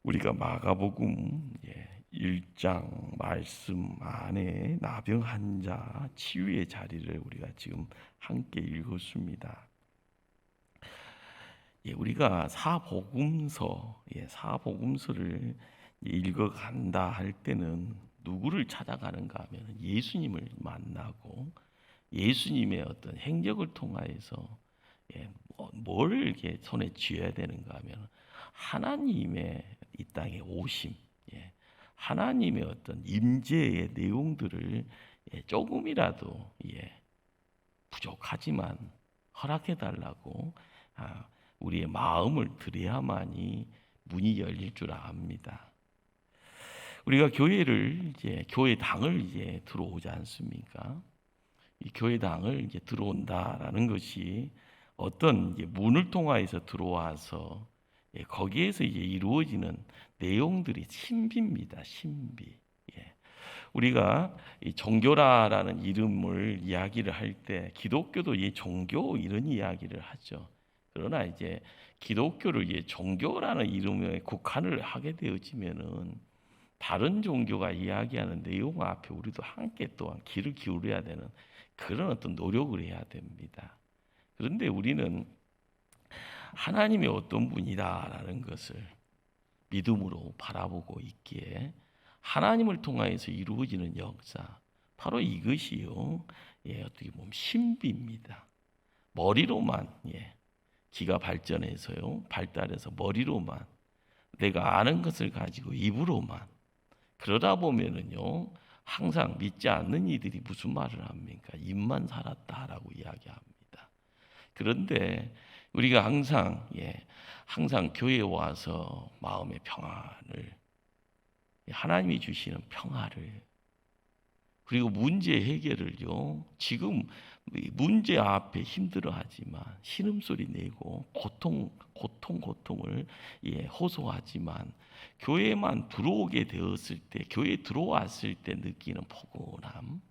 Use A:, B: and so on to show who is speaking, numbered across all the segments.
A: 우리가 마가복음 1장 말씀 안에 나병 환자 치유의 자리를 우리가 지금 함께 읽었습니다. 우리가 사복음서를 읽어간다 할 때는 누구를 찾아가는가 하면 예수님을 만나고 예수님의 어떤 행적을 통하여서 뭘 이렇게 손에 쥐어야 되는가 하면 하나님의 이 땅에 오심, 하나님의 어떤 임재의 내용들을 조금이라도 부족하지만 허락해 달라고 우리의 마음을 드려야만이 문이 열릴 줄 압니다. 우리가 교회당을 들어오지 않습니까? 이 교회당을 들어온다라는 것이 어떤 문을 통하여서 들어와서 거기에서 이루어지는 내용들이 신비입니다. 신비. 우리가 이 종교라라는 이름을 이야기를 할 때 기독교도 종교 이런 이야기를 하죠. 그러나 기독교를 종교라는 이름에 국한을 하게 되어지면은 다른 종교가 이야기하는 내용 앞에 우리도 함께 또한 귀를 기울여야 되는 그런 어떤 노력을 해야 됩니다. 그런데 우리는 하나님이 어떤 분이다라는 것을 믿음으로 바라보고 있기에 하나님을 통하여서 이루어지는 역사, 바로 이것이요, 어떻게 보면 신비입니다. 머리로만 기가 발달해서 머리로만 내가 아는 것을 가지고 입으로만 그러다 보면은요, 항상 믿지 않는 이들이 무슨 말을 합니까? 입만 살았다라고 이야기합니다. 그런데 우리가 항상 교회에 와서 마음의 평안을, 하나님이 주시는 평화를, 그리고 문제 해결을요, 지금 문제 앞에 힘들어하지만 신음소리 내고 고통을 호소하지만 교회만 들어오게 되었을 때, 교회에 들어왔을 때 느끼는 포근함,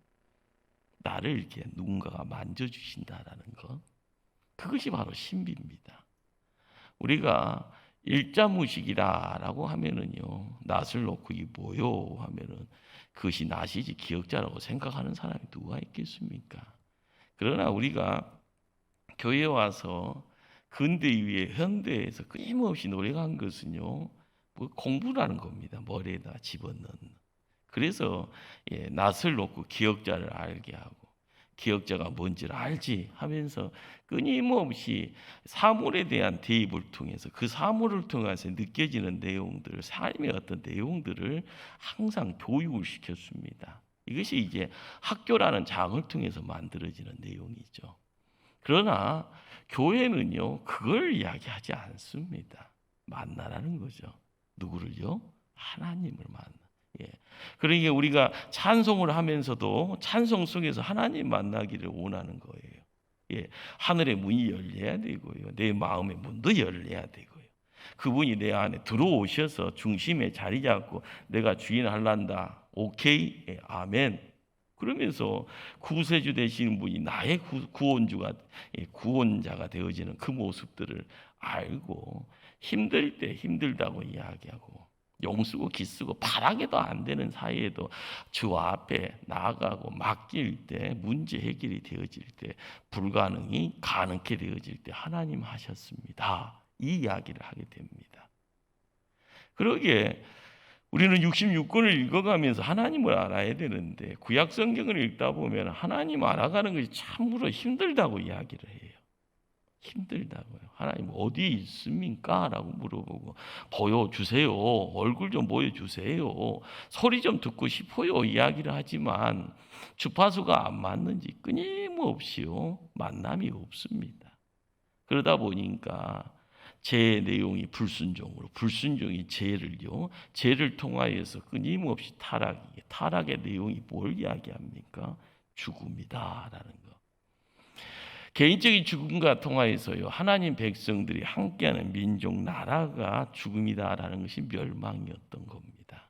A: 나를 이렇게 누군가가 만져주신다라는 것, 그것이 바로 신비입니다. 우리가 일자무식이다라고 하면은요, 낫을 놓고 이 뭐요 하면은 그것이 낫이지 기역자라고 생각하는 사람이 누가 있겠습니까? 그러나 우리가 교회에 와서 근대 위에 현대에서 끊임없이 노력한 것은요, 공부라는 겁니다. 머리에다 집어넣는. 그래서 낫을 놓고 기역자를 알게 하고 기역자가 뭔지를 알지 하면서 끊임없이 사물에 대한 대입을 통해서 그 사물을 통해서 느껴지는 내용들, 삶의 어떤 내용들을 항상 교육을 시켰습니다. 이것이 학교라는 장을 통해서 만들어지는 내용이죠. 그러나 교회는요, 그걸 이야기하지 않습니다. 만나라는 거죠. 누구를요? 하나님을 만나. 그러니까 우리가 찬송을 하면서도 찬송 속에서 하나님 만나기를 원하는 거예요. 하늘의 문이 열려야 되고요. 내 마음의 문도 열려야 되고요. 그분이 내 안에 들어오셔서 중심에 자리 잡고 내가 주인 할란다. 오케이? 아멘. 그러면서 구세주 되시는 분이 나의 구원자가 되어지는 그 모습들을 알고 힘들 때 힘들다고 이야기하고 용쓰고 기쓰고 바라게도 안 되는 사이에도 주 앞에 나아가고 맡길 때 문제 해결이 되어질 때 불가능이 가능케 되어질 때 하나님 하셨습니다. 이 이야기를 하게 됩니다. 그러기에 우리는 66권을 읽어가면서 하나님을 알아야 되는데 구약 성경을 읽다 보면 하나님 알아가는 것이 참으로 힘들다고 이야기를 해요. 힘들다고요. 하나님 어디 있습니까? 라고 물어보고 보여주세요. 얼굴 좀 보여주세요. 소리 좀 듣고 싶어요. 이야기를 하지만 주파수가 안 맞는지 끊임없이요 만남이 없습니다. 그러다 보니까 제 내용이 불순종이 죄를 통하여서 끊임없이 타락의 내용이 뭘 이야기합니까? 죽음이다라는 거. 개인적인 죽음과 통하여서요, 하나님 백성들이 함께하는 민족 나라가 죽음이다라는 것이 멸망이었던 겁니다.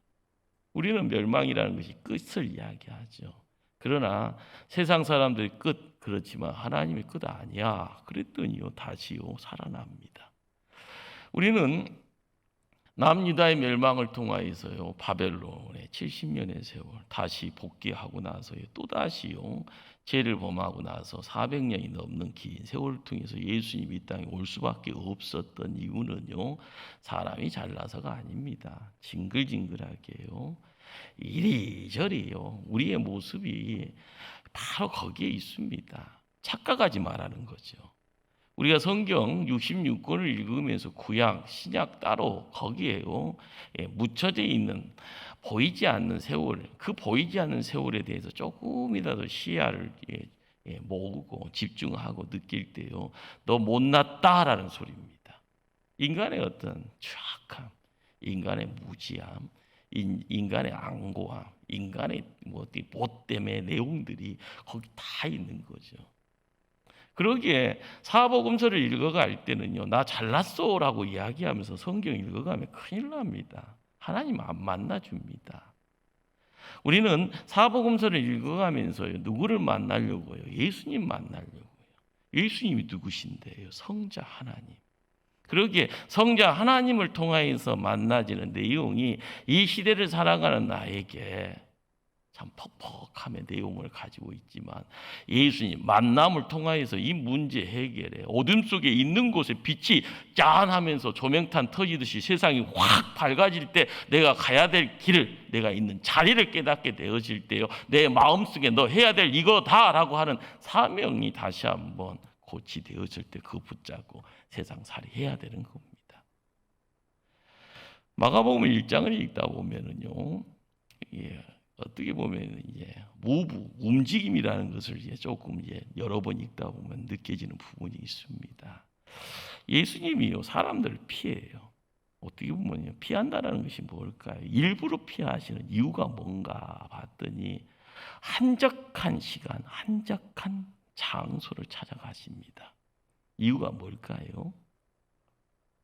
A: 우리는 멸망이라는 것이 끝을 이야기하죠. 그러나 세상 사람들이 끝, 그렇지만 하나님의 끝 아니야. 그랬더니요, 다시요 살아납니다. 우리는 남유다의 멸망을 통하여서요 바벨론의 70년의 세월 다시 복귀하고 나서요 또다시요 죄를 범하고 나서 400년이 넘는 긴 세월을 통해서 예수님이 이 땅에 올 수밖에 없었던 이유는요 사람이 잘나서가 아닙니다. 징글징글하게요 이리저리요 우리의 모습이 바로 거기에 있습니다. 착각하지 말라는 거죠. 우리가 성경 66권을 읽으면서 구약, 신약 따로 거기에요 묻혀져 있는 보이지 않는 세월, 그 보이지 않는 세월에 대해서 조금이라도 시야를 모으고 집중하고 느낄 때요 너 못났다라는 소리입니다. 인간의 어떤 추악함, 인간의 무지함, 인간의 앙고함, 인간의 못됨의 내용들이 거기 다 있는 거죠. 그러기에 사복음서를 읽어갈 때는요 나 잘났어라고 이야기하면서 성경 읽어가면 큰일 납니다. 하나님 안 만나줍니다. 우리는 사복음서를 읽어가면서요 누구를 만나려고요? 예수님 만나려고요. 예수님이 누구신데요? 성자 하나님. 그러기에 성자 하나님을 통하여서 만나지는 내용이 이 시대를 살아가는 나에게 참 퍽퍽함의 내용을 가지고 있지만 예수님 만남을 통하여서 이 문제 해결에 어둠 속에 있는 곳에 빛이 짠하면서 조명탄 터지듯이 세상이 확 밝아질 때 내가 가야 될 길을 내가 있는 자리를 깨닫게 되어질 때요 내 마음속에 너 해야 될 이거다라고 하는 사명이 다시 한번 고치되어질 때 그 붙잡고 세상살이 해야 되는 겁니다. 마가복음 1장을 읽다 보면은요 어떻게 보면 움직임이라는 것을 조금 여러 번 읽다 보면 느껴지는 부분이 있습니다. 예수님이요 사람들을 피해요. 어떻게 보면 피한다는 것이 뭘까요? 일부러 피하시는 이유가 뭔가 봤더니 한적한 시간, 한적한 장소를 찾아가십니다. 이유가 뭘까요?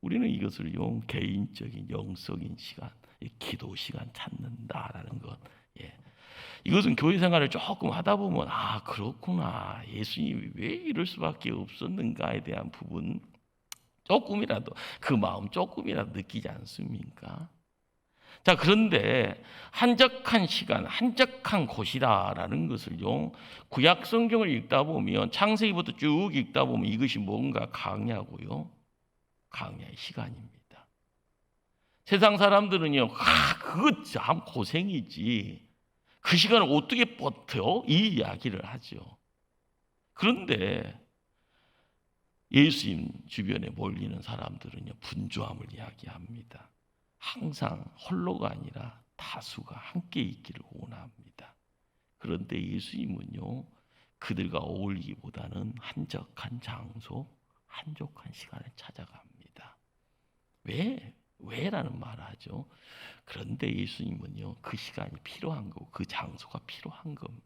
A: 우리는 이것을 개인적인 영적인 시간, 기도 시간 찾는다라는 것. 이것은 교회 생활을 조금 하다 보면 그렇구나 예수님이 왜 이럴 수밖에 없었는가에 대한 부분 조금이라도 그 마음 조금이라도 느끼지 않습니까? 자 그런데 한적한 시간 한적한 곳이다라는 것을요 구약 성경을 읽다 보면 창세기부터 쭉 읽다 보면 이것이 뭔가 강야고요 강야의 시간입니다. 세상 사람들은요 그거 참 고생이지 그 시간을 어떻게 버텨? 이 이야기를 하죠. 그런데 예수님 주변에 몰리는 사람들은요 분주함을 이야기합니다. 항상 홀로가 아니라 다수가 함께 있기를 원합니다. 그런데 예수님은요 그들과 어울리기보다는 한적한 장소, 한적한 시간을 찾아갑니다. 왜라는 말을 하죠. 그런데 예수님은요 그 시간이 필요한 거고 그 장소가 필요한 겁니다.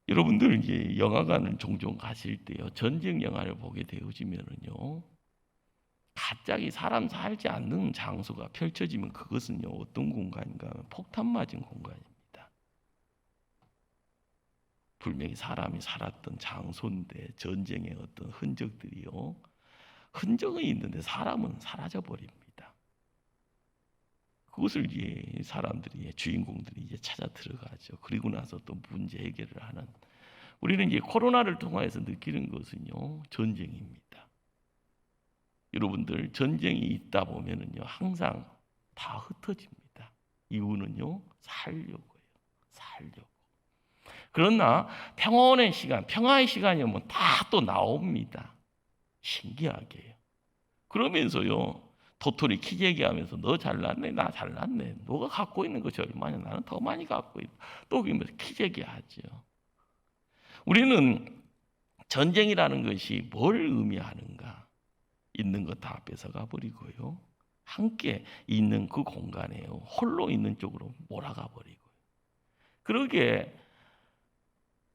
A: 여러분들 영화관을 종종 가실 때요 전쟁 영화를 보게 되어지면은요 갑자기 사람 살지 않는 장소가 펼쳐지면 그것은요 어떤 공간인가 하면 폭탄 맞은 공간입니다. 분명히 사람이 살았던 장소인데 전쟁의 어떤 흔적들이요 흔적은 있는데 사람은 사라져 버립니다. 그것을 사람들이 주인공들이 찾아 들어가죠. 그리고 나서 또 문제 해결을 하는. 우리는 코로나를 통해서 느끼는 것은요 전쟁입니다. 여러분들 전쟁이 있다 보면은요 항상 다 흩어집니다. 이유는요 살려고요. 그러나 평온의 시간, 평화의 시간이 오면 다 또 나옵니다. 신기하게요. 그러면서요 도토리 키재기하면서 너 잘났네, 나 잘났네. 너가 갖고 있는 것이 얼마냐, 나는 더 많이 갖고 있다. 또 그러면서 키재기하죠. 우리는 전쟁이라는 것이 뭘 의미하는가? 있는 것 다 뺏어가 버리고요. 함께 있는 그 공간에 홀로 있는 쪽으로 몰아가 버리고요. 그러게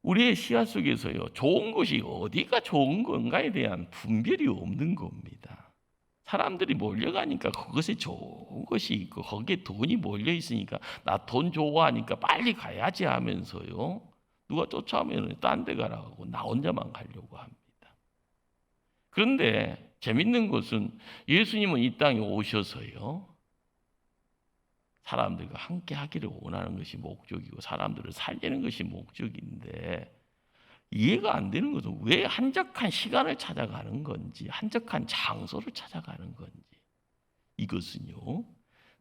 A: 우리의 시야 속에서요 좋은 것이 어디가 좋은 건가에 대한 분별이 없는 겁니다. 사람들이 몰려가니까 그것에 좋은 것이 있고 거기에 돈이 몰려 있으니까 나 돈 좋아하니까 빨리 가야지 하면서요 누가 쫓아오면 딴 데 가라고 나 혼자만 가려고 합니다. 그런데 재밌는 것은 예수님은 이 땅에 오셔서요, 사람들과 함께 하기를 원하는 것이 목적이고 사람들을 살리는 것이 목적인데, 이해가 안 되는 것은 왜 한적한 시간을 찾아가는 건지, 한적한 장소를 찾아가는 건지, 이것은요,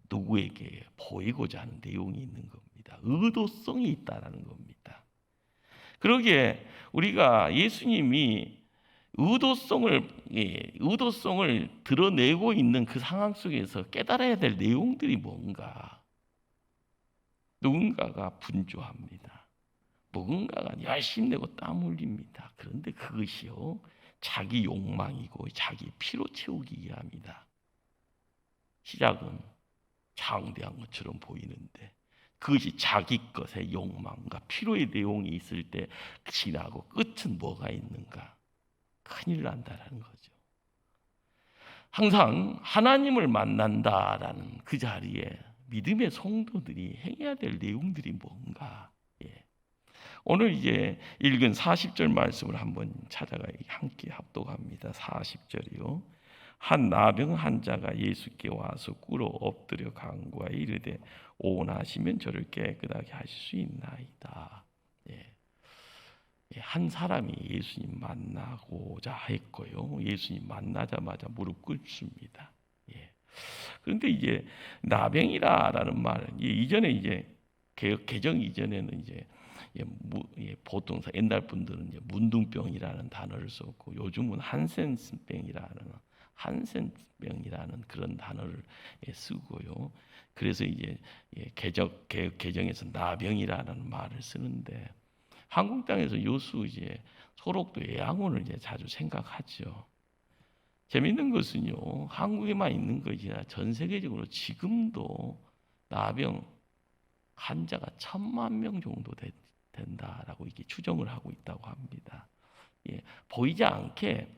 A: 누구에게 보이고자 하는 내용이 있는 겁니다. 의도성이 있다라는 겁니다. 그러기에 우리가 예수님이 의도성을 드러내고 있는 그 상황 속에서 깨달아야 될 내용들이 뭔가. 누군가가 분주합니다. 누군가가 열심히 내고 땀 흘립니다. 그런데 그것이요, 자기 욕망이고 자기 피로 채우기 위함이다. 시작은 장대한 것처럼 보이는데 그것이 자기 것의 욕망과 피로의 내용이 있을 때 지나고 끝은 뭐가 있는가? 큰일 난다라는 거죠. 항상 하나님을 만난다라는 그 자리에 믿음의 성도들이 행해야 될 내용들이 뭔가. 오늘 이제 읽은 40절 말씀을 한번 찾아가 함께 합독합니다. 40절이요. 한 나병 환자가 예수께 와서 꿇어 엎드려 간구하여 이르되 오나시면 저를 깨끗하게 하실 수 있나이다. 한 사람이 예수님 만나고자 했고요. 예수님 만나자마자 무릎 꿇습니다. 그런데 이제 나병이라라는 말은 이전에 이제 개정 이전에는 이제 보통 옛날 분들은 이제 문둥병이라는 단어를 썼고 요즘은 한센병이라는 그런 단어를 쓰고요. 그래서 이제 개정에서 나병이라는 말을 쓰는데 한국 땅에서 요수 이제 소록도 예양원을 이제 자주 생각하죠. 재밌는 것은요, 한국에만 있는 것이 아니라 전 세계적으로 지금도 나병 환자가 1,000,000명 정도 된다라고 이렇게 추정을 하고 있다고 합니다. 보이지 않게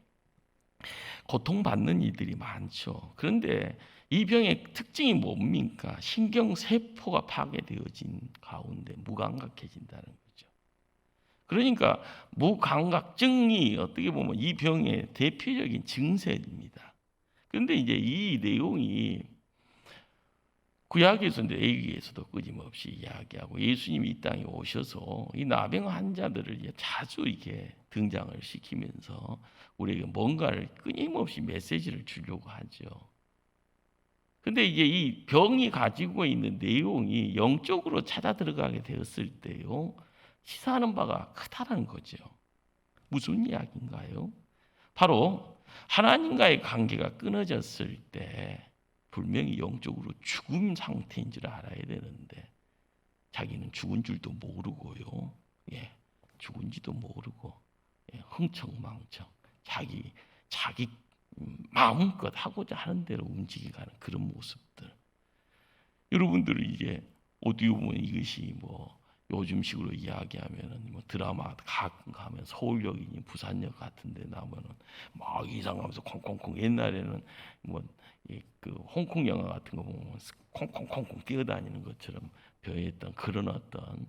A: 고통받는 이들이 많죠. 그런데 이 병의 특징이 뭡니까? 신경세포가 파괴되어진 가운데 무감각해진다는 거죠. 그러니까 무감각증이 어떻게 보면 이 병의 대표적인 증세입니다. 그런데 이제 이 내용이 구약에서도 레위기에서도 끊임없이 이야기하고 예수님이 이 땅에 오셔서 이 나병 환자들을 자주 이렇게 등장을 시키면서 우리에게 뭔가를 끊임없이 메시지를 주려고 하죠. 근데 이제 이 병이 가지고 있는 내용이 영적으로 찾아 들어가게 되었을 때요, 시사하는 바가 크다라는 거죠. 무슨 이야기인가요? 바로 하나님과의 관계가 끊어졌을 때 분명히 영적으로 죽음 상태인 줄 알아야 되는데 자기는 죽은 줄도 모르고요. 죽은지도 모르고 흥청망청 자기 마음껏 하고자 하는 대로 움직이가는 그런 모습들. 여러분들은 이제 어디 보면 이것이 뭐 요즘식으로 이야기하면은 뭐 드라마 가끔 가면 서울역이니 부산역 같은데 나면은 막 이상하면서 콩콩콩. 옛날에는 뭐 그 홍콩 영화 같은 거 보면 콩콩콩콩 뛰어다니는 것처럼 변했던 그런 어떤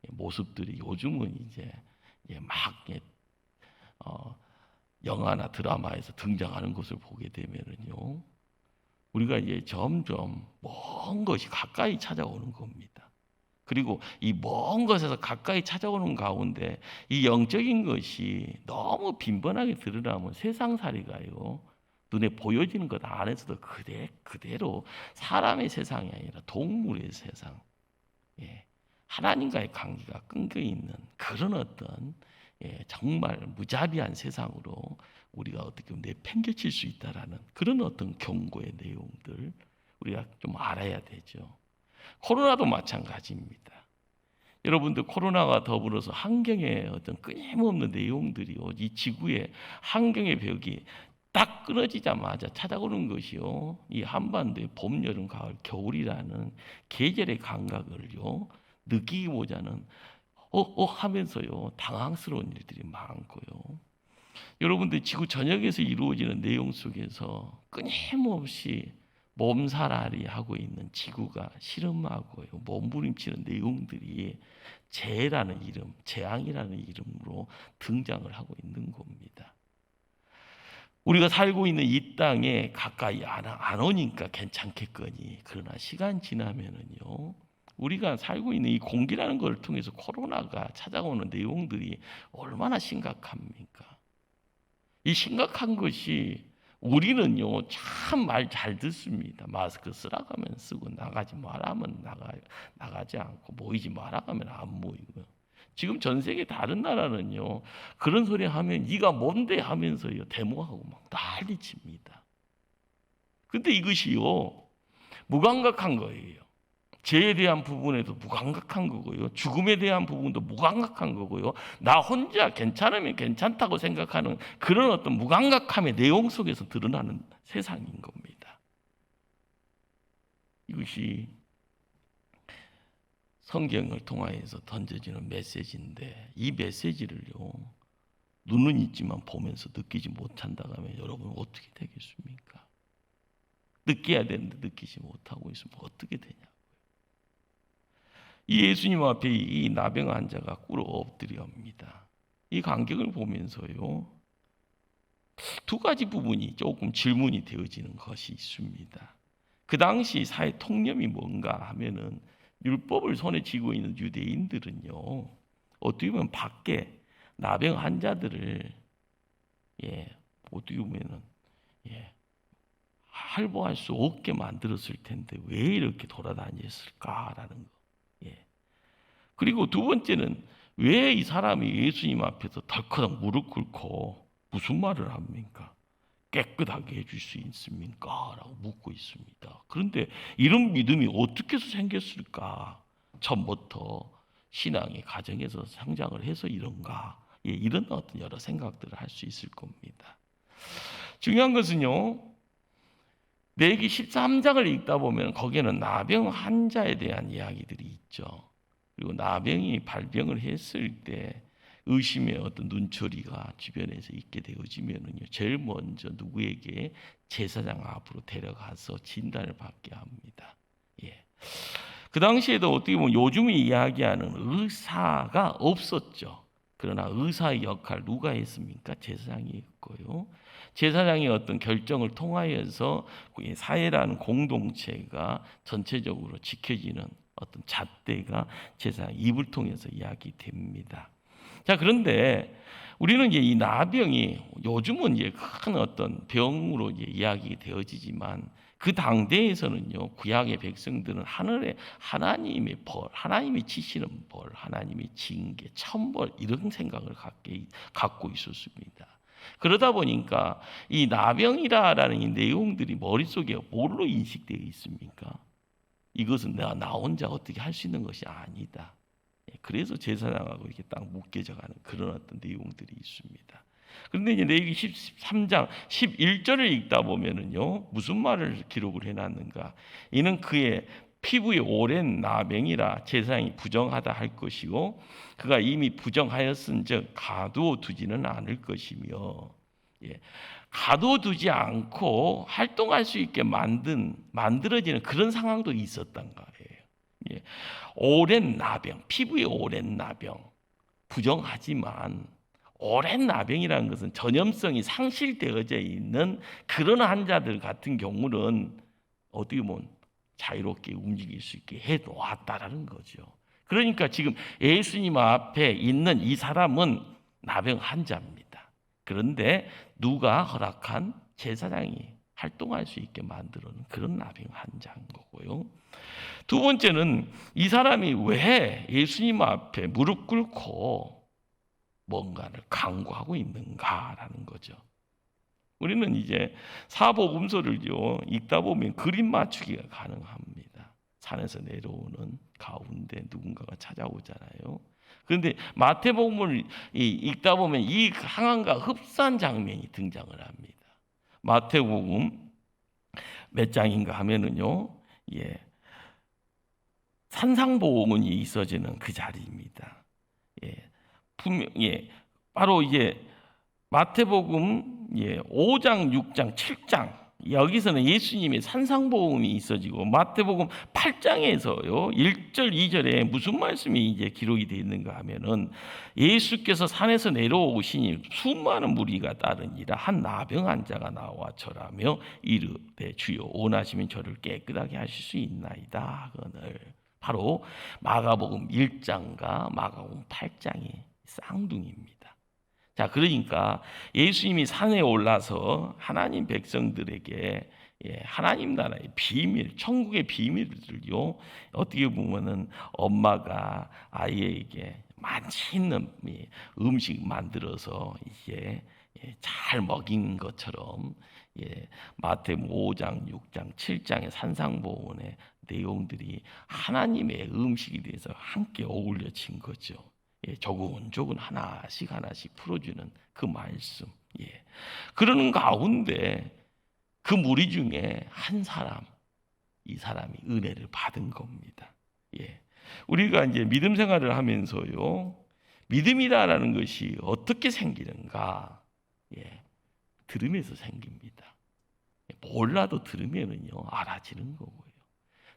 A: 모습들이 요즘은 이제 막 영화나 드라마에서 등장하는 것을 보게 되면은요, 우리가 이제 점점 먼 것이 가까이 찾아오는 겁니다. 그리고 이 먼 것에서 가까이 찾아오는 가운데 이 영적인 것이 너무 빈번하게 드러나면 세상살이가요, 눈에 보여지는 것 안에서도 그대로 사람의 세상이 아니라 동물의 세상, 하나님과의 관계가 끊겨 있는 그런 어떤 정말 무자비한 세상으로 우리가 어떻게 보면 내팽개칠 수 있다라는 그런 어떤 경고의 내용들 우리가 좀 알아야 되죠. 코로나도 마찬가지입니다. 여러분들 코로나와 더불어서 환경의 어떤 끊임없는 내용들이요, 이 지구의 환경의 벽이 딱 끊어지자마자 찾아오는 것이요, 이 한반도의 봄, 여름, 가을, 겨울이라는 계절의 감각을요 느끼기보다는 하면서요 당황스러운 일들이 많고요. 여러분들 지구 전역에서 이루어지는 내용 속에서 끊임없이 몸살앓이 하고 있는 지구가 시름하고요 몸부림치는 내용들이 재해라는 이름, 재앙이라는 이름으로 등장을 하고 있는 겁니다. 우리가 살고 있는 이 땅에 가까이 안 오니까 괜찮겠거니. 그러나 시간 지나면은요, 우리가 살고 있는 이 공기라는 걸 통해서 코로나가 찾아오는 내용들이 얼마나 심각합니까? 이 심각한 것이 우리는요, 참 말 잘 듣습니다. 마스크 쓰라고 하면 쓰고, 나가지 말라면 나가지 않고, 모이지 말라고 하면 안 모이고. 지금 전 세계 다른 나라는요, 그런 소리 하면 네가 뭔데 하면서요, 데모하고 막 난리칩니다. 근데 이것이요, 무감각한 거예요. 죄에 대한 부분에도 무감각한 거고요. 죽음에 대한 부분도 무감각한 거고요. 나 혼자 괜찮으면 괜찮다고 생각하는 그런 어떤 무감각함의 내용 속에서 드러나는 세상인 겁니다. 이것이 성경을 통하여서 던져지는 메시지인데, 이 메시지를요, 눈은 있지만 보면서 느끼지 못한다고 하면 여러분 어떻게 되겠습니까? 느껴야 되는데 느끼지 못하고 있으면 어떻게 되냐? 이 예수님 앞에 이 나병 환자가 꿇어 엎드려옵니다. 이 간격을 보면서요, 두 가지 부분이 조금 질문이 되어지는 것이 있습니다. 그 당시 사회 통념이 뭔가 하면은, 율법을 손에 쥐고 있는 유대인들은요, 어떻게 보면 밖에 나병 환자들을 어떻게 보면은 할보할 수 없게 만들었을 텐데 왜 이렇게 돌아다녔을까라는 거. 그리고 두 번째는, 왜 이 사람이 예수님 앞에서 덜커덕 무릎 꿇고 무슨 말을 합니까? 깨끗하게 해줄 수 있습니까? 라고 묻고 있습니다. 그런데 이런 믿음이 어떻게 해서 생겼을까? 처음부터 신앙의 가정에서 성장을 해서 이런가? 이런 어떤 여러 생각들을 할 수 있을 겁니다. 중요한 것은요, 레위기 13장을 읽다 보면 거기에는 나병 환자에 대한 이야기들이 있죠. 그리고 나병이 발병을 했을 때 의심의 어떤 눈초리가 주변에서 있게 되어지면은요, 제일 먼저 누구에게? 제사장 앞으로 데려가서 진단을 받게 합니다. 그 당시에도 어떻게 보면 요즘에 이야기하는 의사가 없었죠. 그러나 의사의 역할 누가 했습니까? 제사장이 했고요. 제사장의 어떤 결정을 통하여서 사회라는 공동체가 전체적으로 지켜지는 어떤 잣대가 제사장 입을 통해서 이야기됩니다. 자, 그런데 우리는 이제 이 나병이 요즘은 이제 큰 어떤 병으로 이제 이야기되어지지만, 그 당대에서는요, 구약의 백성들은 하늘에 하나님의 벌, 하나님이 치시는 벌, 하나님의 징계, 천벌, 이런 생각을 갖고 있었습니다. 그러다 보니까 이 나병이라는 이 내용들이 머릿속에 뭘로 인식되어 있습니까? 이것은 나 혼자 어떻게 할 수 있는 것이 아니다. 그래서 제사장하고 이렇게 딱 묶여져 가는 그런 어떤 내용들이 있습니다. 그런데 이제 레위기 13장 11절을 읽다 보면은요, 무슨 말을 기록을 해놨는가? 이는 그의 피부에 오랜 나병이라 제사장이 부정하다 할 것이고, 그가 이미 부정하였은즉 가두어두지는 않을 것이며, 가둬두지 않고 활동할 수 있게 만들어지는 그런 상황도 있었던 거예요. 오랜 나병, 피부에 오랜 나병, 부정하지만 오랜 나병이라는 것은 전염성이 상실되어져 있는 그런 환자들 같은 경우는 어떻게 보면 자유롭게 움직일 수 있게 해놓았다라는 거죠. 그러니까 지금 예수님 앞에 있는 이 사람은 나병 환자입니다. 그런데 누가 허락한? 제사장이 활동할 수 있게 만들어놓은 그런 나병 환자인 거고요. 두 번째는, 이 사람이 왜 예수님 앞에 무릎 꿇고 뭔가를 강구하고 있는가라는 거죠. 우리는 이제 사복음서를요, 읽다 보면 그림 맞추기가 가능합니다. 산에서 내려오는 가운데 누군가가 찾아오잖아요. 그런데 마태복음을 읽다 보면 이 상황과 흡사한 장면이 등장을 합니다. 마태복음 몇 장인가 하면은요, 산상보험이 있어지는 그 자리입니다. 분명, 바로 이제 마태복음 5장, 6장, 7장 여기서는 예수님의 산상보험이 있어지고 마태복음 8장에서요 1절 2절에 무슨 말씀이 이제 기록이 되어 있는가 하면은 예수께서 산에서 내려오시니 수많은 무리가 따르니라 한 나병 환자가 나와 절하며 이르되 주여 원하시면 저를 깨끗하게 하실 수 있나이다 하거늘. 바로 마가복음 1장과 마가복음 8장의 쌍둥이입니다. 자, 그러니까 예수님이 산에 올라서 하나님 백성들에게 하나님 나라의 비밀, 천국의 비밀들요, 어떻게 보면은 엄마가 아이에게 맛있는 음식 만들어서 이제 잘 먹인 것처럼 마태복음 5장, 6장, 7장의 산상보훈의 내용들이 하나님의 음식에 대해서 함께 어울려진 거죠. 조곤조곤 하나씩 하나씩 풀어주는 그 말씀. 그러는 가운데 그 무리 중에 한 사람, 이 사람이 은혜를 받은 겁니다. 우리가 이제 믿음 생활을 하면서요, 믿음이라는 것이 어떻게 생기는가? 들으면서 생깁니다. 몰라도 들으면은요 알아지는 거고요.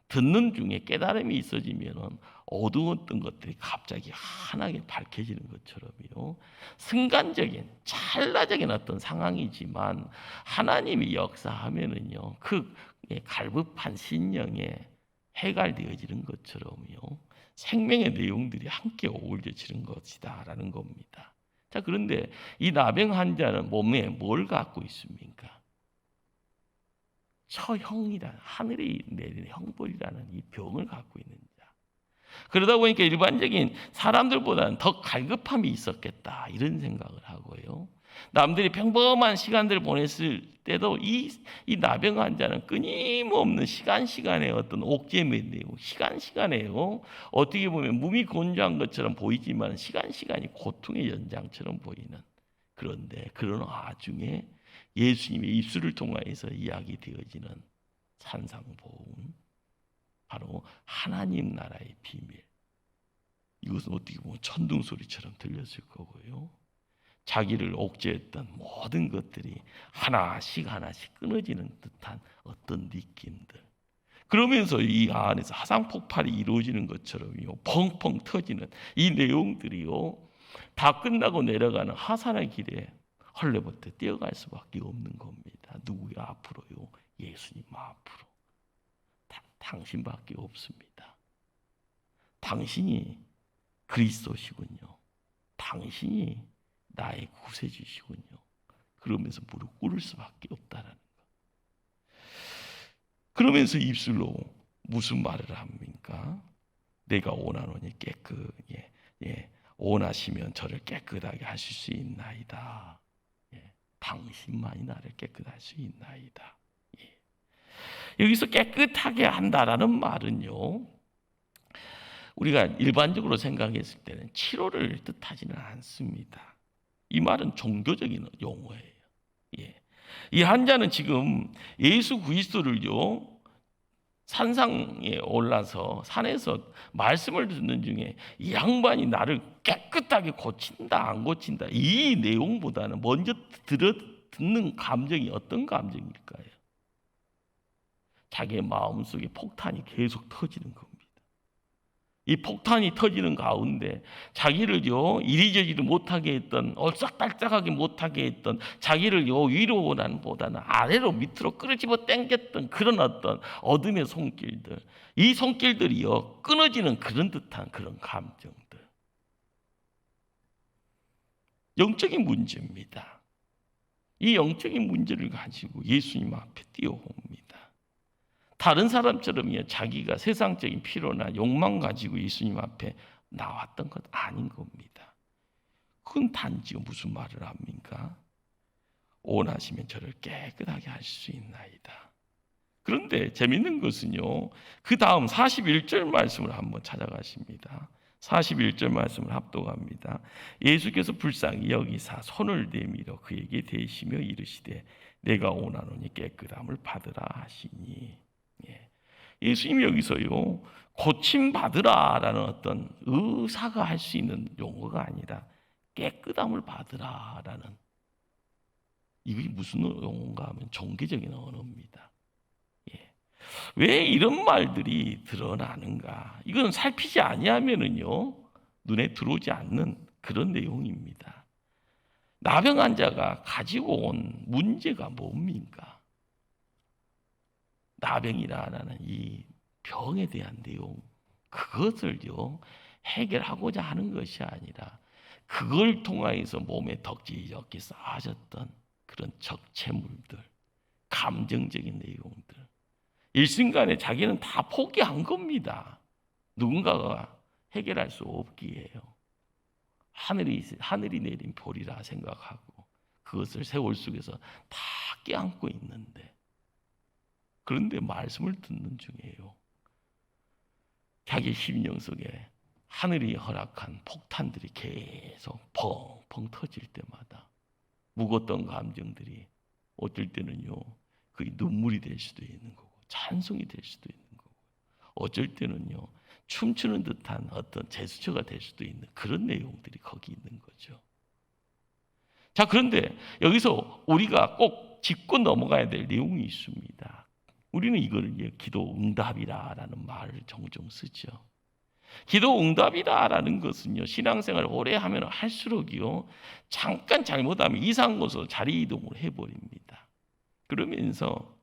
A: 듣는 중에 깨달음이 있어지면은 어두웠던 것들이 갑자기 환하게 밝혀지는 것처럼요. 순간적인 찰나적인 어떤 상황이지만 하나님이 역사하면은요 그 갈급한 심령에 해갈되어지는 것처럼요 생명의 내용들이 함께 어울려지는 것이다라는 겁니다. 자, 그런데 이 나병 환자는 몸에 뭘 갖고 있습니까? 처형이라는, 하늘이 내리는 형벌이라는 이 병을 갖고 있는 자. 그러다 보니까 일반적인 사람들보다는 더 갈급함이 있었겠다 이런 생각을 하고요. 남들이 평범한 시간들을 보냈을 때도 이 나병 환자는 끊임없는 시간의 어떤 옥죄의 내용, 시간에요. 어떻게 보면 몸이 건조한 것처럼 보이지만 시간이 고통의 연장처럼 보이는. 그런데 그런 와중에 예수님의 입술을 통하여서 이야기되어지는 산상보훈, 바로 하나님 나라의 비밀. 이것은 어떻게 보면 천둥소리처럼 들렸을 거고요. 자기를 옥죄했던 모든 것들이 하나씩 끊어지는 듯한 어떤 느낌들. 그러면서 이 안에서 화상폭발이 이루어지는 것처럼요, 펑펑 터지는 이 내용들이요, 다 끝나고 내려가는 하산의 길에 헐레벌떡 뛰어갈 수밖에 없는 겁니다. 누구의 앞으로요? 예수님 앞으로. 당신밖에 없습니다. 당신이 그리스도시군요. 당신이 나의 구세주시군요. 그러면서 무릎 꿇을 수밖에 없다는 것. 그러면서 입술로 무슨 말을 합니까? 내가 원하노니 원하시면 저를 깨끗하게 하실 수 있나이다. 당신만이 나를 깨끗하게 할 수 있나이다. 여기서 깨끗하게 한다라는 말은요, 우리가 일반적으로 생각했을 때는 치료를 뜻하지는 않습니다. 이 말은 종교적인 용어예요. 이 환자는 지금 예수 그리스도를요, 산상에 올라서 산에서 말씀을 듣는 중에 이 양반이 나를 깨끗하게 고친다 안 고친다 이 내용보다는 먼저 듣는 감정이 어떤 감정일까요? 자기의 마음속에 폭탄이 계속 터지는 겁니다. 이 폭탄이 터지는 가운데 자기를요 이리저리 못하게 했던, 얼싹달싹하게 못하게 했던, 자기를요 위로보다는 아래로 밑으로 끌어집어 당겼던 그런 어떤 어둠의 손길들, 이 손길들이요 끊어지는 그런 듯한 그런 감정들, 영적인 문제입니다. 이 영적인 문제를 가지고 예수님 앞에 뛰어옵니다. 다른 사람처럼요 자기가 세상적인 필요나 욕망 가지고 예수님 앞에 나왔던 것 아닌 겁니다. 그건 단지 무슨 말을 합니까? 원하시면 저를 깨끗하게 하실 수 있나이다. 그런데 재밌는 것은요, 그 다음 41절 말씀을 한번 찾아가십니다. 41절 말씀을 합독합니다. 예수께서 불쌍히 여기사 손을 내밀어 그에게 대시며 이르시되 내가 원하노니 깨끗함을 받으라 하시니. 예수님이 여기서요 고침 받으라라는 어떤 의사가 할 수 있는 용어가 아니라 깨끗함을 받으라라는 이것이 무슨 용어인가 하면 종교적인 언어입니다. 예. 왜 이런 말들이 드러나는가? 이건 살피지 아니하면은요 눈에 들어오지 않는 그런 내용입니다. 나병 환자가 가지고 온 문제가 뭡니까? 나병이라는 이 병에 대한 내용, 그것을요 해결하고자 하는 것이 아니라 그걸 통하여서 몸에 덕지덕지 쌓아졌던 그런 적체물들, 감정적인 내용들, 일순간에 자기는 다 포기한 겁니다. 누군가가 해결할 수 없기에요. 하늘이 내린 볼이라 생각하고 그것을 세월 속에서 다 껴안고 있는데, 그런데 말씀을 듣는 중에요 자기 심령 속에 하늘이 허락한 폭탄들이 계속 펑펑 터질 때마다 묵었던 감정들이 어떨 때는요 그게 눈물이 될 수도 있는 거고 찬송이 될 수도 있는 거고, 어쩔 때는요 춤추는 듯한 어떤 제스처가 될 수도 있는 그런 내용들이 거기 있는 거죠. 자, 그런데 여기서 우리가 꼭 짚고 넘어가야 될 내용이 있습니다. 우리는 이걸 기도 응답이라는 말을 종종 쓰죠. 기도 응답이다라는 것은요 신앙생활을 오래 하면 할수록요 잠깐 잘못하면 이상한 곳으로 자리 이동을 해버립니다. 그러면서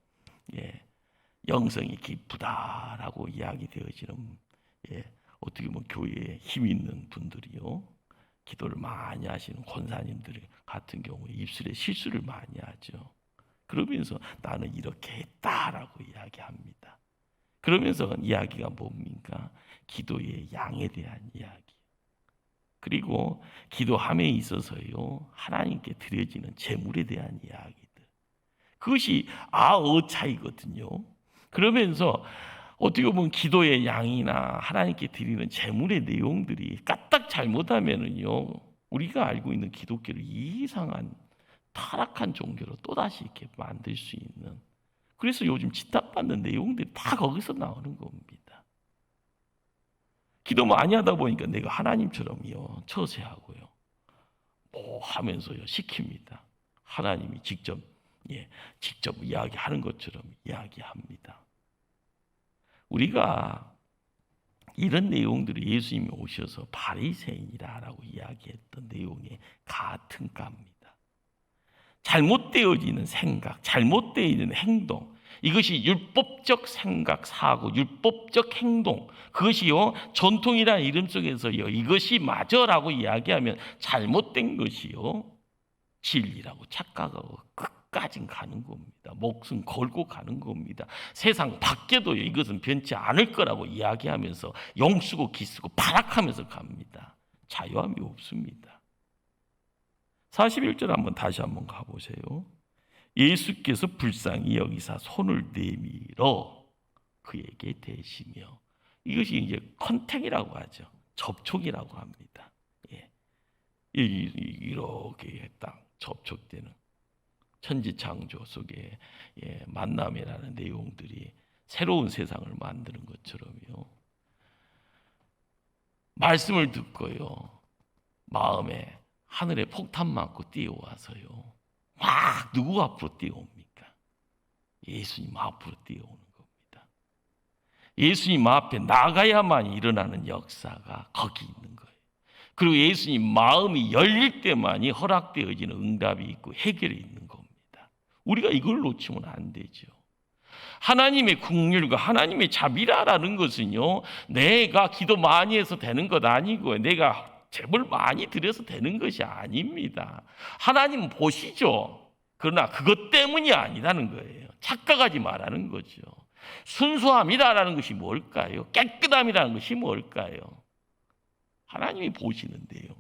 A: 영성이 기쁘다라고 이야기되어지는 어떻게 보면 교회에 힘 있는 분들이요 기도를 많이 하시는 권사님들 같은 경우에 입술에 실수를 많이 하죠. 그러면서 나는 이렇게 했다라고 이야기합니다. 그러면서 이야기가 뭡니까? 기도의 양에 대한 이야기. 그리고 기도함에 있어서요 하나님께 드려지는 제물에 대한 이야기들. 그것이 차이거든요. 그러면서 어떻게 보면 기도의 양이나 하나님께 드리는 제물의 내용들이 까딱 잘못하면은요 우리가 알고 있는 기독교를 이상한 타락한 종교로 또다시 이렇게 만들 수 있는, 그래서 요즘 지탄받는 내용들이 다 거기서 나오는 겁니다. 기도 많이 하다 보니까 내가 하나님처럼요 처세하고요 뭐 하면서요 시킵니다. 하나님이 직접 이야기하는 것처럼 이야기합니다. 우리가 이런 내용들이 예수님이 오셔서 바리새인이라고 이야기했던 내용에 같은 값입니다. 잘못되어지는 생각, 잘못되어지는 행동, 이것이 율법적 생각, 사고, 율법적 행동, 그것이요 전통이라는 이름 속에서요 이것이 맞아라고 이야기하면 잘못된 것이요 진리라고 착각하고 끝까지 가는 겁니다. 목숨 걸고 가는 겁니다. 세상 밖에도요 이것은 변치 않을 거라고 이야기하면서 용쓰고 기쓰고 발악하면서 갑니다. 자유함이 없습니다. 41절 다시 한번 가보세요. 예수께서 불쌍히 여기사 손을 내밀어 그에게 대시며, 이것이 이제 컨택이라고 하죠. 접촉이라고 합니다. 이렇게 딱 접촉되는 천지창조 속에 만남이라는 내용들이 새로운 세상을 만드는 것처럼요. 말씀을 듣고요 마음에 하늘에 폭탄 맞고 뛰어와서요 막 누구 앞으로 뛰어옵니까? 예수님 앞으로 뛰어오는 겁니다. 예수님 앞에 나가야만 일어나는 역사가 거기 있는 거예요. 그리고 예수님 마음이 열릴 때만이 허락되어지는 응답이 있고 해결이 있는 겁니다. 우리가 이걸 놓치면 안 되죠. 하나님의 긍휼과 하나님의 자비라는 것은요 내가 기도 많이 해서 되는 것 아니고요 내가 제물 많이 드려서 되는 것이 아닙니다. 하나님은 보시죠. 그러나 그것 때문이 아니라는 거예요. 착각하지 말라는 거죠. 순수함이라는 것이 뭘까요? 깨끗함이라는 것이 뭘까요? 하나님이 보시는데요.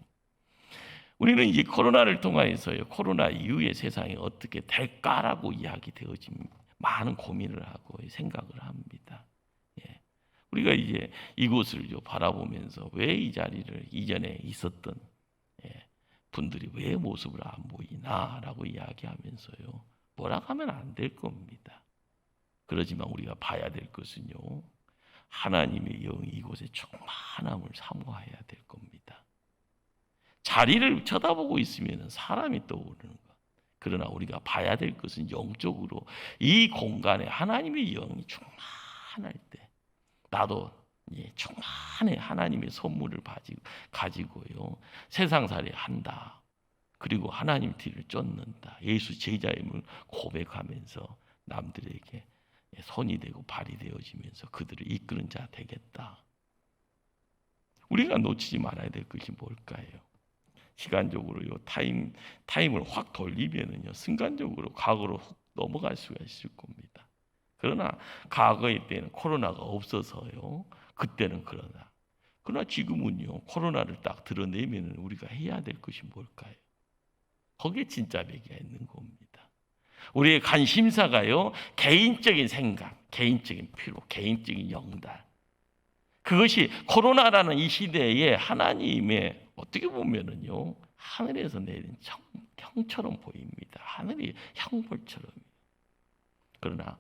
A: 우리는 이제 코로나를 통해서요 코로나 이후의 세상이 어떻게 될까라고 이야기되어진 많은 고민을 하고 생각을 합니다. 우리가 이제 이곳을 바라보면서 왜 이 자리를 이전에 있었던 분들이 왜 모습을 안 보이나라고 이야기하면서요 뭐라 하면 안 될 겁니다. 그러지만 우리가 봐야 될 것은요 하나님의 영이 이곳에 충만함을 사모해야 될 겁니다. 자리를 쳐다보고 있으면 사람이 떠오르는 것, 그러나 우리가 봐야 될 것은 영적으로 이 공간에 하나님의 영이 충만할 때 나도 충만히 하나님의 선물을 가지고요 세상살이 한다. 그리고 하나님 뒤를 쫓는다. 예수 제자임을 고백하면서 남들에게 손이 되고 발이 되어지면서 그들을 이끄는 자 되겠다. 우리가 놓치지 말아야 될 것이 뭘까요? 시간적으로요 타임을 확 돌리면은요 순간적으로 과거로 훅 넘어갈 수가 있을 겁니다. 그러나 과거의 때는 코로나가 없어서요 그때는 그러나 지금은요 코로나를 딱 드러내면 우리가 해야 될 것이 뭘까요? 거기에 진짜 매기가 있는 겁니다. 우리의 관심사가요 개인적인 생각, 개인적인 피로, 개인적인 영달. 그것이 코로나라는 이 시대에 하나님의 어떻게 보면은요 하늘에서 내린 형처럼 보입니다. 하늘이 형벌처럼. 그러나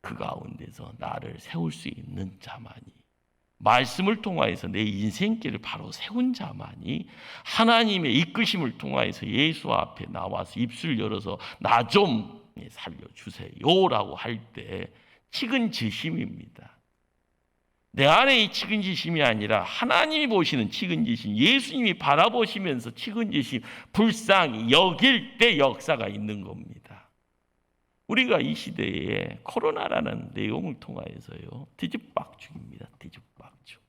A: 그 가운데서 나를 세울 수 있는 자만이 말씀을 통하여서 내 인생길을 바로 세운 자만이 하나님의 이끄심을 통하여서 예수 앞에 나와서 입술 열어서 나 좀 살려주세요라고 할 때 측은지심입니다. 내 안에 이 측은지심이 아니라 하나님이 보시는 측은지심, 예수님이 바라보시면서 측은지심, 불쌍히 여길 때 역사가 있는 겁니다. 우리가 이 시대에 코로나라는 내용을 통하여서요 뒤죽박죽입니다. 뒤죽박죽.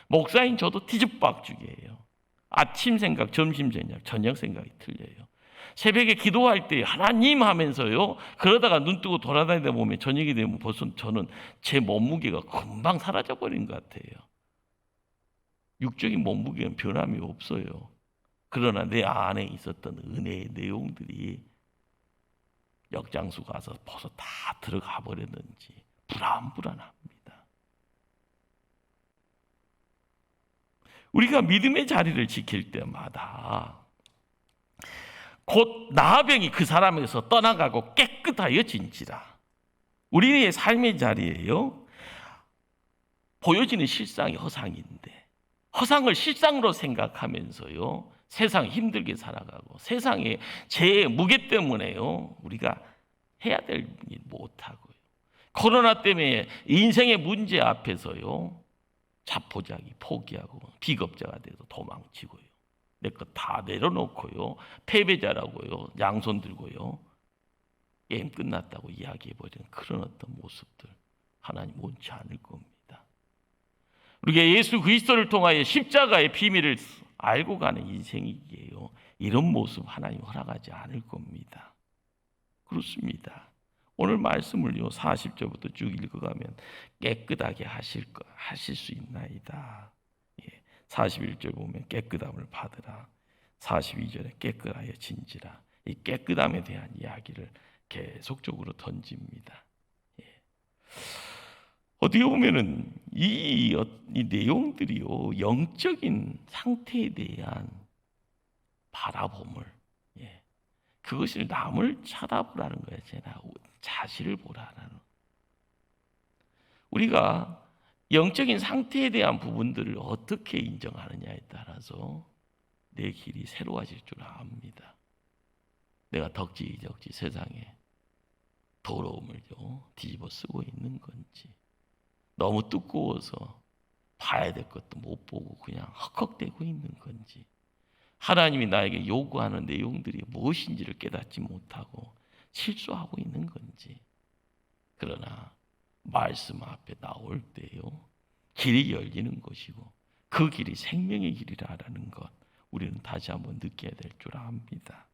A: 목사인 저도 뒤죽박죽이에요. 아침 생각, 점심 생각, 저녁 생각이 틀려요. 새벽에 기도할 때 하나님 하면서요 그러다가 눈 뜨고 돌아다니다 보면 저녁이 되면 벌써 저는 제 몸무게가 금방 사라져 버린 것 같아요. 육적인 몸무게는 변함이 없어요. 그러나 내 안에 있었던 은혜의 내용들이 역장수 가서 벌써 다 들어가 버렸는지 불안합니다. 우리가 믿음의 자리를 지킬 때마다 곧 나병이 그 사람에게서 떠나가고 깨끗하여진지라. 우리의 삶의 자리에요 보여지는 실상이 허상인데 허상을 실상으로 생각하면서요 세상 힘들게 살아가고 세상의 죄의 무게 때문에요 우리가 해야 될 일 못하고요 코로나 때문에 인생의 문제 앞에서요 자포자기 포기하고 비겁자가 돼서 도망치고요 내 것 다 내려놓고요 패배자라고요 양손 들고요 게임 끝났다고 이야기해버리는 그런 어떤 모습들 하나님 원치 않을 겁니다. 우리가 예수 그리스도를 통하여 십자가의 비밀을 알고 가는 인생이기에요 이런 모습 하나님 허락하지 않을 겁니다. 그렇습니다. 오늘 말씀을요 40절부터 쭉 읽어가면 깨끗하게 하실 수 있나이다. 41절 보면 깨끗함을 받으라. 42절에 깨끗하여 진지라. 이 깨끗함에 대한 이야기를 계속적으로 던집니다. 어떻게 보면은 이 내용들이요 영적인 상태에 대한 바라봄을 그것을 남을 쳐다보라는 거예요. 제가 자신을 보라는. 우리가 영적인 상태에 대한 부분들을 어떻게 인정하느냐에 따라서 내 길이 새로워질 줄 압니다. 내가 덕지덕지 세상에 더러움을 뒤집어 쓰고 있는 건지 너무 두꺼워서 봐야 될 것도 못 보고 그냥 헉헉대고 있는 건지 하나님이 나에게 요구하는 내용들이 무엇인지를 깨닫지 못하고 실수하고 있는 건지 그러나 말씀 앞에 나올 때요 길이 열리는 것이고 그 길이 생명의 길이라는 것 우리는 다시 한번 느껴야 될 줄 압니다.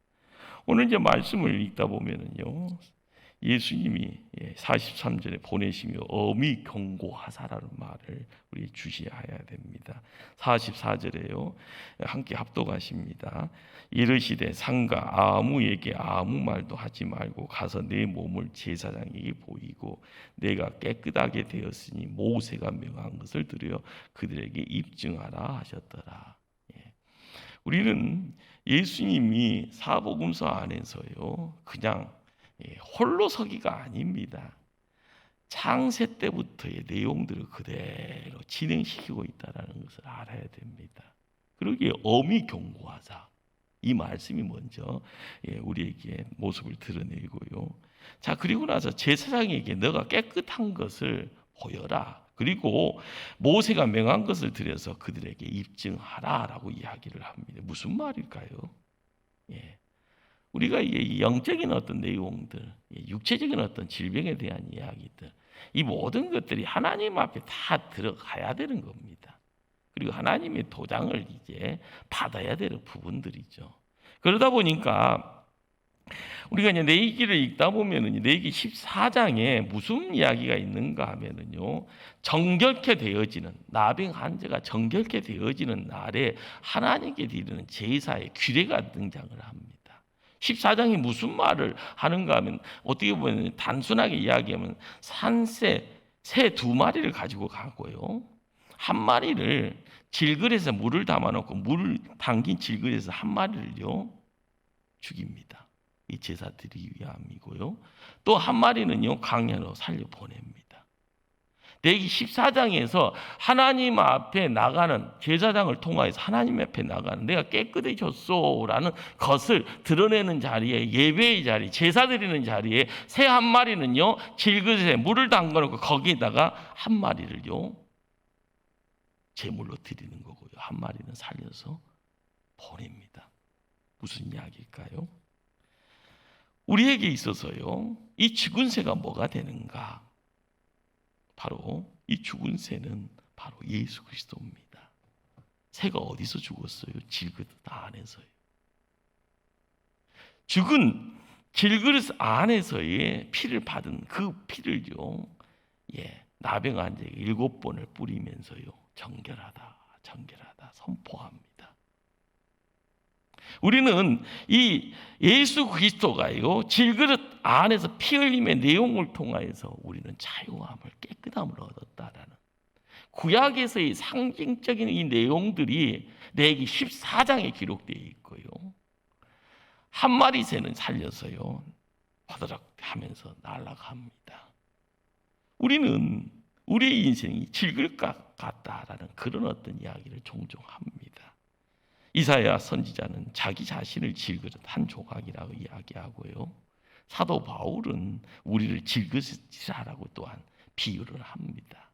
A: 오늘 이제 말씀을 읽다 보면은요 예수님이 43절에 보내시며 엄히 경고하사라는 말을 우리 주시해야 됩니다. 44절에요 함께 합독하십니다. 이르시되 상가 아무에게 아무 말도 하지 말고 가서 내 몸을 제사장에게 보이고 내가 깨끗하게 되었으니 모세가 명한 것을 들여 그들에게 입증하라 하셨더라. 우리는 예수님이 사복음서 안에서요 그냥 홀로 서기가 아닙니다. 창세 때부터의 내용들을 그대로 진행시키고 있다는 것을 알아야 됩니다. 그러기에 엄히 경고하자. 이 말씀이 먼저 우리에게 모습을 드러내고요. 자, 그리고 나서 제사장에게 너가 깨끗한 것을 보여라. 그리고 모세가 명한 것을 들여서 그들에게 입증하라라고 이야기를 합니다. 무슨 말일까요? 우리가 이 영적인 어떤 내용들, 육체적인 어떤 질병에 대한 이야기들, 이 모든 것들이 하나님 앞에 다 들어가야 되는 겁니다. 그리고 하나님의 도장을 이제 받아야 되는 부분들이죠. 그러다 보니까 우리가 이제 레위기를 읽다 보면은 레위기 14장에 무슨 이야기가 있는가 하면은요, 정결케 되어지는 나병 환자가 정결케 되어지는 날에 하나님께 드리는 제사의 규례가 등장을 합니다. 14장이 무슨 말을 하는가 하면 어떻게 보면 단순하게 이야기하면 산새 새 2마리를 가지고 가고요, 한 마리를 질그릇에 물을 담아놓고 물 담긴 질그릇에서 한 마리를요 죽입니다. 이 제사 드리기 위함이고요. 또 한 마리는요 강야로 살려 보냅니다. 레위기 14장에서 하나님 앞에 나가는, 제사장을 통하여서 하나님 앞에 나가는, 내가 깨끗해졌소라는 것을 드러내는 자리에, 예배의 자리, 제사 드리는 자리에 새 한 마리는요 질그릇에 물을 담가놓고 거기에다가 한 마리를요 제물로 드리는 거고요, 한 마리는 살려서 보냅니다. 무슨 이야기일까요? 우리에게 있어서요, 이 죽은 새가 뭐가 되는가? 바로 이 죽은 새는 바로 예수 그리스도입니다. 새가 어디서 죽었어요? 질그릇 안에서요. 죽은 질그릇 안에서의 피를 받은 그 피를요, 나병 환자에게 7번을 뿌리면서요, 정결하다, 정결하다 선포합니다. 우리는 이 예수 그리스도가요 질그릇 안에서 피 흘림의 내용을 통하여서 우리는 자유함을, 깨끗함을 얻었다라는 구약에서의 상징적인 이 내용들이 레위기 14장에 기록되어 있고요, 한 마리 새는 살려서요 화드락 하면서 날아갑니다. 우리는 우리의 인생이 질그릇 같다라는 그런 어떤 이야기를 종종 합니다. 이사야 선지자는 자기 자신을 질그릇 한 조각이라고 이야기하고요, 사도 바울은 우리를 질그릇이라고 또한 비유를 합니다.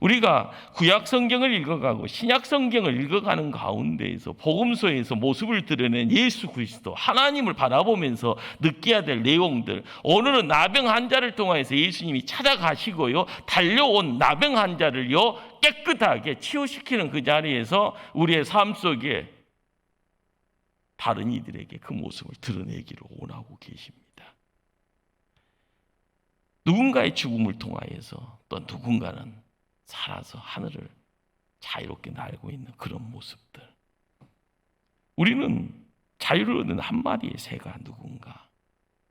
A: 우리가 구약 성경을 읽어가고 신약 성경을 읽어가는 가운데에서 복음서에서 모습을 드러낸 예수 그리스도, 하나님을 바라보면서 느껴야 될 내용들, 오늘은 나병 환자를 통해서 예수님이 찾아가시고요, 달려온 나병 환자를요 깨끗하게 치유시키는 그 자리에서 우리의 삶 속에 다른 이들에게 그 모습을 드러내기를 원하고 계십니다. 누군가의 죽음을 통하여서 또 누군가는 살아서 하늘을 자유롭게 날고 있는 그런 모습들, 우리는 자유를 얻는 한 마리의 새가 누군가,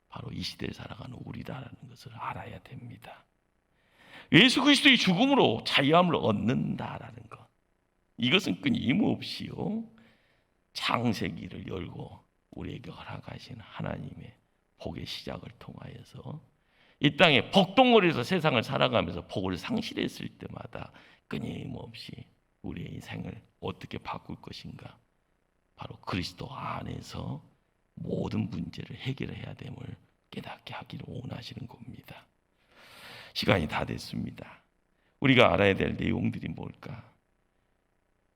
A: 바로 이 시대를 살아가는 우리다라는 것을 알아야 됩니다. 예수 그리스도의 죽음으로 자유함을 얻는다라는 것, 이것은 끊임없이요 창세기를 열고 우리에게 허락하신 하나님의 복의 시작을 통하여서 이 땅에 복덩어리에서 세상을 살아가면서 복을 상실했을 때마다 끊임없이 우리의 인생을 어떻게 바꿀 것인가, 바로 그리스도 안에서 모든 문제를 해결해야 됨을 깨닫게 하기를 원하시는 겁니다. 시간이 다 됐습니다. 우리가 알아야 될 내용들이 뭘까?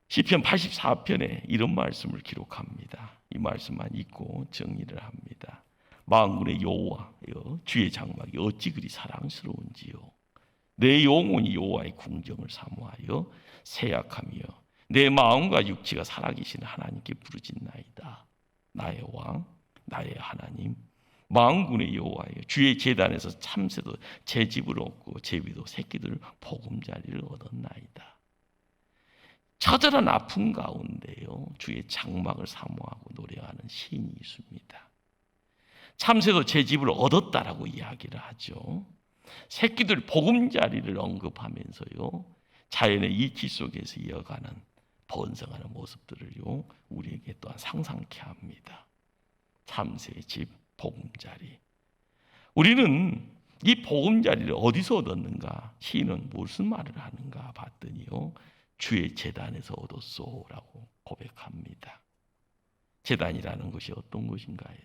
A: 시편 84편에 이런 말씀을 기록합니다. 이 말씀만 읽고 정리를 합니다. 만군의 여호와여, 주의 장막이 어찌 그리 사랑스러운지요. 내 영혼이 여호와의 궁정을 사모하여 새약하며 내 마음과 육체가 살아계신 하나님께 부르짖나이다. 나의 왕, 나의 하나님, 만군의 여호와여, 주의 제단에서 참새도 제 집을 얻고 제비도 새끼들 보금자리를 얻었나이다. 처절한 아픔 가운데요 주의 장막을 사모하고 노래하는 시인이 있습니다. 참새도 제 집을 얻었다라고 이야기를 하죠. 새끼들 보금자리를 언급하면서요 자연의 이치 속에서 이어가는 번성하는 모습들을요 우리에게 또한 상상케 합니다. 참새의 집, 보금자리. 우리는 이 보금자리를 어디서 얻었는가? 시인은 무슨 말을 하는가 봤더니요 주의 제단에서 얻었소라고 고백합니다. 제단이라는 것이 어떤 것인가요?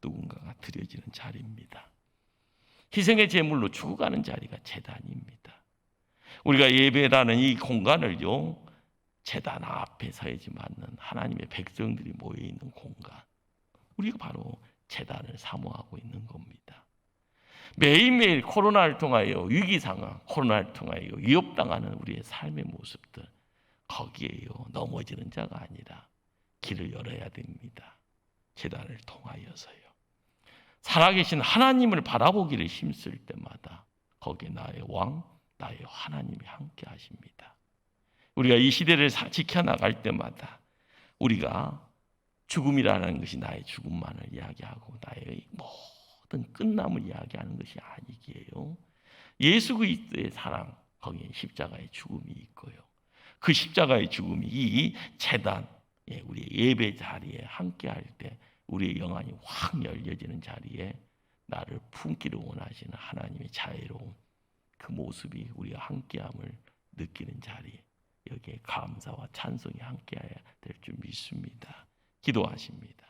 A: 누군가가 드려지는 자리입니다. 희생의 제물로 죽어가는 자리가 제단입니다. 우리가 예배라는 이 공간을요, 제단 앞에 서야지 맞는 하나님의 백성들이 모여있는 공간, 우리가 바로 제단을 사모하고 있는 겁니다. 매일매일 코로나를 통하여 위기 상황, 코로나를 통하여 위협당하는 우리의 삶의 모습들, 거기에요 넘어지는 자가 아니라 길을 열어야 됩니다. 제단을 통하여서요. 살아계신 하나님을 바라보기를 힘쓸 때마다 거기에 나의 왕, 나의 하나님이 함께 하십니다. 우리가 이 시대를 지켜나갈 때마다 우리가 죽음이라는 것이 나의 죽음만을 이야기하고 나의 모든 끝남을 이야기하는 것이 아니기에요. 예수 그리스도의 사랑, 거기에 십자가의 죽음이 있고요. 그 십자가의 죽음이 이 제단, 우리 예배 자리에 함께할 때 우리의 영안이 확 열려지는 자리에 나를 품기를 원하시는 하나님의 자애로운 그 모습이 우리가 함께함을 느끼는 자리, 여기에 감사와 찬송이 함께해야 될 줄 믿습니다. 기도하십니다.